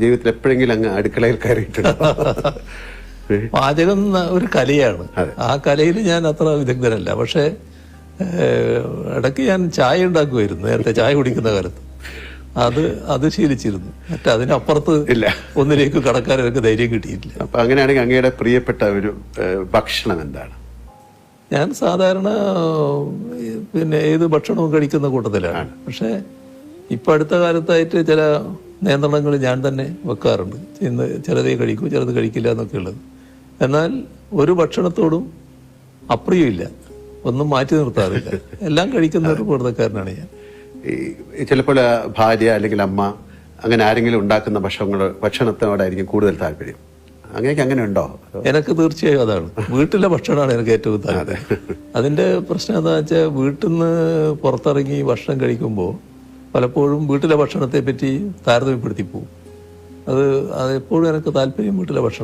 ജീവിതത്തിൽ എപ്പോഴെങ്കിലും അങ്ങ് അടുക്കളയിൽ കയറിയിട്ടുണ്ടോ? പാചകം ഒരു കലയാണ്. ആ കലയിൽ ഞാൻ അത്ര വിദഗ്ധനല്ല. പക്ഷെ ഇടയ്ക്ക് ഞാൻ ചായ ഉണ്ടാക്കുമായിരുന്നു, നേരത്തെ ചായ കുടിക്കുന്ന കാലത്ത്. അത് ശീലിച്ചിരുന്നു. അതിനപ്പുറത്ത് ഇല്ല, ഒന്നിലേക്ക് കടക്കാൻ എനിക്ക് ധൈര്യം കിട്ടിയിട്ടില്ല. അപ്പൊ അങ്ങനെയാണെങ്കിൽ അങ്ങയുടെ പ്രിയപ്പെട്ട ഒരു ഭക്ഷണം എന്താണ്? ഞാൻ സാധാരണ ഏത് ഭക്ഷണവും കഴിക്കുന്ന കൂട്ടത്തിലാണ്. പക്ഷെ ഇപ്പൊ അടുത്ത കാലത്തായിട്ട് ചില നിയന്ത്രണങ്ങൾ ഞാൻ തന്നെ വെക്കാറുണ്ട്. ഇന്ന് ചിലതേ കഴിക്കൂ, ചിലത് കഴിക്കില്ല എന്നൊക്കെ ഉള്ളത്. എന്നാൽ ഒരു ഭക്ഷണത്തോടും അപ്രിയമില്ല, ഒന്നും മാറ്റി നിർത്താറില്ല. എല്ലാം കഴിക്കുന്ന ഒരു പൂർണ്ണക്കാരനാണ് ഞാൻ. ചിലപ്പോൾ ഭാര്യ അല്ലെങ്കിൽ അമ്മ അങ്ങനെ ആരെങ്കിലും ഉണ്ടാക്കുന്ന ഭക്ഷണത്തോടായിരിക്കും കൂടുതൽ താല്പര്യം. അങ്ങനെ ഉണ്ടോ? എനിക്ക് തീർച്ചയായും അതാണ്. വീട്ടിലെ ഭക്ഷണമാണ് എനിക്ക് ഏറ്റവും താല്പര്യം. അതിന്റെ പ്രശ്നം എന്താ വെച്ചാൽ, വീട്ടിൽ നിന്ന് പുറത്തിറങ്ങി ഭക്ഷണം കഴിക്കുമ്പോൾ പലപ്പോഴും വീട്ടിലെ ഭക്ഷണത്തെ പറ്റി താരതമ്യപ്പെടുത്തി പോകും. അത് എപ്പോഴും എനിക്ക് താല്പര്യം വീട്ടിലെ ഭക്ഷണം.